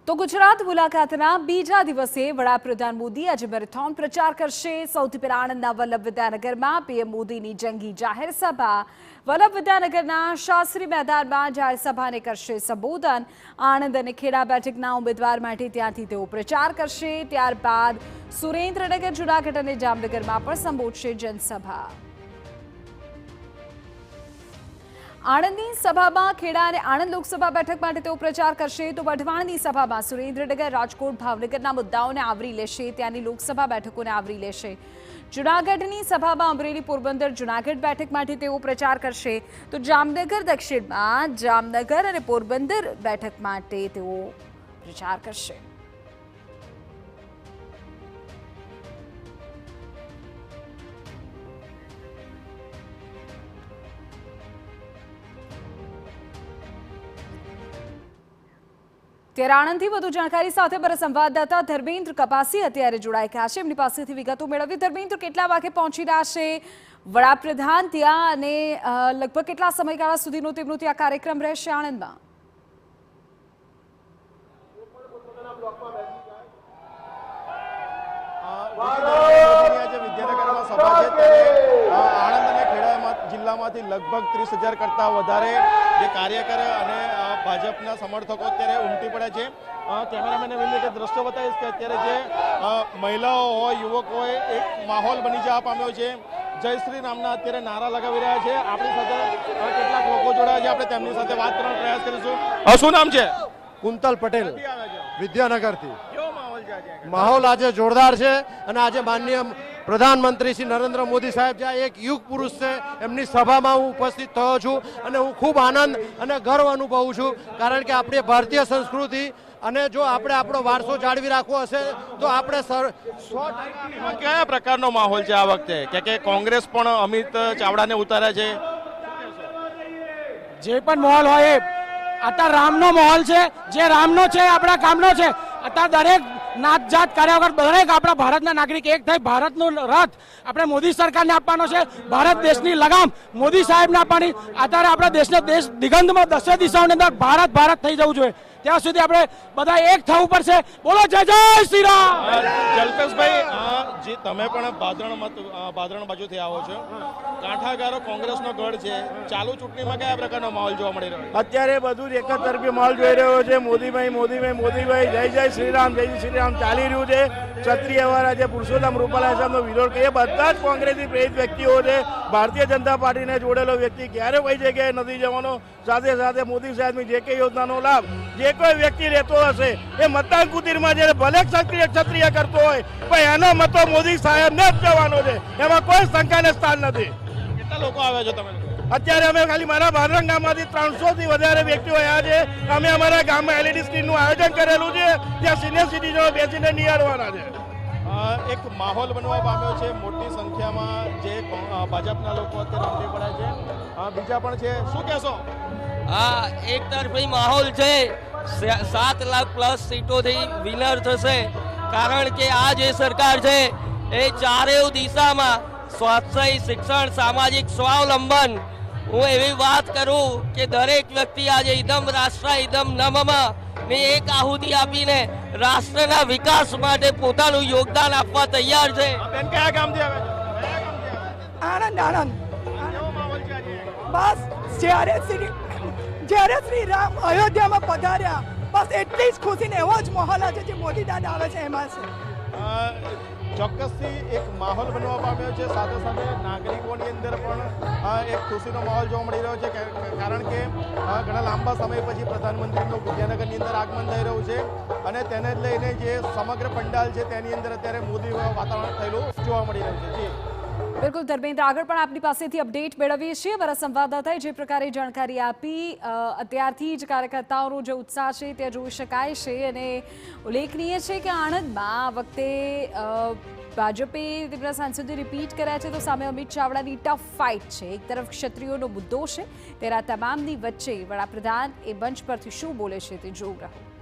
તો ગુજરાત મુલાકાતના બીજા દિવસે વડાપ્રધાન મોદી આજે મેરેથોન પ્રચાર કરશે। સૌથી પહેલા આણંદના વલ્લભ વિદ્યાનગરમાં પીએમ મોદીની જંગી જાહેર સભા। વલ્લભ વિદ્યાનગરના શાસ્ત્રી મેદાનમાં જાહેર સભાને કરશે સંબોધન। આણંદ અને ખેડા બેઠકના ઉમેદવાર માટે ત્યાંથી તેઓ પ્રચાર કરશે। ત્યારબાદ સુરેન્દ્રનગર, જૂનાગઢ અને જામનગરમાં પણ સંબોધશે જનસભા। આણંદની સભામાં ખેડા અને આણંદ લોકસભા બેઠક માટે તેઓ પ્રચાર કરશે, તો વઢવાણની સભામાં સુરેન્દ્રનગર, રાજકોટ, ભાવનગરના મુદ્દાઓને આવરી લેશે, ત્યાંની લોકસભા બેઠકોને આવરી લેશે। જૂનાગઢની સભામાં અમરેલી, પોરબંદર, જૂનાગઢ બેઠક માટે તેઓ પ્રચાર કરશે, તો જામનગર દક્ષિણમાં જામનગર અને પોરબંદર બેઠક માટે તેઓ પ્રચાર કરશે। ત્યારે આણંદથી વધુ જાણકારી સાથે અમારા સંવાદદાતા ધર્મેન્દ્ર કપાસી અત્યારે જોડાઈ ગયા છે, એમની પાસેથી વિગતો મેળવી। ધર્મેન્દ્ર, કેટલા વાગે પહોંચી રહ્યા છે વડાપ્રધાન ત્યાં અને લગભગ કેટલા સમયગાળા સુધીનો તેમનો ત્યાં કાર્યક્રમ રહેશે આણંદમાં? વિદ્યાનગરમાં સભા છે ત્યારે આણંદ અને ખેડા જિલ્લામાંથી લગભગ 30,000 કરતા વધારે જે કાર્યકર અને ભાજપના સમર્થકો અત્યારે ઉમટી પડ્યા છે। કેમેરામેને વિનંતી દ્રશ્યો બતાવીશ કે અત્યારે જે મહિલાઓ હોય, યુવક હોય, એક માહોલ બની જવા પામ્યો છે। જય શ્રી રામના અત્યારે નારા લગાવી રહ્યા છે। આપણી સાથે કેટલાક લોકો જોડાયા છે, આપણે તેમની સાથે વાત કરવાનો પ્રયાસ કરીશું। શું નામ છે? કુંતલ પટેલ, વિદ્યાનગરથી। માહોલ આજે જોરદાર છે અને આજે માનનીય પ્રધાનમંત્રી શ્રી નરેન્દ્ર મોદી સાહેબ જ્યાં એક યુગ પુરુષ છે એમની સભામાં હું ઉપસ્થિત થયો છું અને હું ખૂબ આનંદ અને ગર્વ અનુભવું છું, કારણ કે આપણી ભારતીય સંસ્કૃતિ અને જો આપણે આપણો વારસો જાળવી રાખવો હશે તો આપણે કયા પ્રકારનો માહોલ છે આ વખતે? કે કોંગ્રેસ પણ અમિત ચાવડાને ઉતાર્યા છે। જે પણ માહોલ હોય અત્યારે રામનો માહોલ છે, જે રામનો છે આપણા કામનો છે। અત્યારે દરેક નાત જાત કર્યા વગર દરેક આપણા ભારતના નાગરિક એક થઈ ભારતનો રથ આપણે મોદી સરકારને આપવાનો છે। ભારત દેશની લગામ મોદી સાહેબને આપવાની। અત્યારે આપણા દેશને દેશ દિગંતમાં 10 દિશાઓની અંદર ભારત ભારત થઈ જવું જોઈએ, ત્યાં સુધી આપણે બધા એક થવું પડશે। બોલો જય જય શ્રી રામ। જલ્પેશભાઈ, જે તમે પણ ભાદરણ બાજુથી આવો છો, કાંઠાગારો કોંગ્રેસનો ગઢ છે, ચાલુ ચૂંટણીમાં કયા પ્રકારનો માહોલ જોવા મળી રહ્યો છે? અત્યારે બધું જ એક જ તરફી માહોલ જોઈ રહ્યો છે। મોદીભાઈ મોદીભાઈ મોદીભાઈ, જય જય શ્રી રામ, જય જય શ્રી રામ ચાલી રહ્યું છે। ક્ષત્રિય વાળા જે પુરુષોત્તમ રૂપાલા સાહેબનો વિરોધ કરીએ, બધા જ કોંગ્રેસી પ્રેરિત વ્યક્તિઓ છે। ભારતીય જનતા પાર્ટીને જોડેલો વ્યક્તિ ક્યારે કોઈ જગ્યાએ નથી જવાનો। સાથે સાથે મોદી સાહેબની જે કઈ યોજનાનો લાભ જે કોઈ વ્યક્તિ લેતો હશે એ મતદાન કુટીરમાં જે ભલે ક્ષત્રિય કરતો હોય પણ એનો મતો મોદી સાહેબને જ જવાનો છે, એમાં કોઈ શંકાને સ્થાન નથી। કેટલા લોકો આવ્યા છો તમે? અત્યારે અમે ખાલી મારા ભાદરણ ગામમાંથી 300 થી વધારે વ્યક્તિઓ આવ્યા છે। અમે અમારા ગામમાં LED સ્ક્રીનનું આયોજન કરેલું છે, ત્યાં સિનિયર સિટીઝનો બેસીને નિહાળવાના છે। એક માહોલ બનવા પામ્યો છે, મોટી સંખ્યામાં જે ભાજપના લોકો અત્યારે ઉમટી પડ્યા છે, બીજા પણ છે, શું કહેશો? હા, એક તરફી માહોલ છે। 7 લાખ પ્લસ સીટોથી વિનર થશે, કારણ કે આ જે સરકાર છે એ ચારેય દિશામાં સ્વાસ્થ્ય, શિક્ષણ, સામાજિક સ્વાવલંબન, હું એવી વાત કરું કે દરેક વ્યક્તિ આજે ઇદમ રાષ્ટ્ર ઇદમ નમઃ ની એક આહુતિ આપીને રાષ્ટ્રના વિકાસ માટે પોતાનું યોગદાન આપવા તૈયાર છે। બેન, કયા ગામથી આવે છે? આણંદ આણંદ બસ જ્યારે શ્રી રામ અયોધ્યામાં પધાર્યા, બસ એટલી જ ખુશીને એવો જ માહોલ છે જે મોદી દાદા આવે છે એમાં છે। ચોક્કસથી એક માહોલ બનવા પામ્યો છે, સાથે સાથે નાગરિકોની અંદર પણ એક ખુશીનો માહોલ જોવા મળી રહ્યો છે, કારણ કે ઘણા લાંબા સમય પછી પ્રધાનમંત્રીનું વિદ્યાનગરની અંદર આગમન થઈ રહ્યું છે અને તેને જ લઈને જે સમગ્ર પંડાલ છે તેની અંદર અત્યારે મોદી વાતાવરણ થયેલું જોવા મળી રહ્યું છે। જી બિલકુલ ધર્મેન્દ્ર, આગળ પણ આપની પાસેથી અપડેટ મેળવીએ છીએ। અમારા સંવાદદાતાએ જે પ્રકારે જાણકારી આપી, અત્યારથી જ કાર્યકર્તાઓનો જે ઉત્સાહ છે તે જોઈ શકાય છે અને ઉલ્લેખનીય છે કે આણંદમાં આ વખતે ભાજપે તેમના સાંસદે રિપીટ કર્યા છે, તો સામે અમિત ચાવડાની ટફ ફાઇટ છે। એક તરફ ક્ષત્રિયોનો મુદ્દો છે, ત્યારે આ તમામની વચ્ચે વડાપ્રધાન એ મંચ પરથી શું બોલે છે તે જોવું રહ્યું।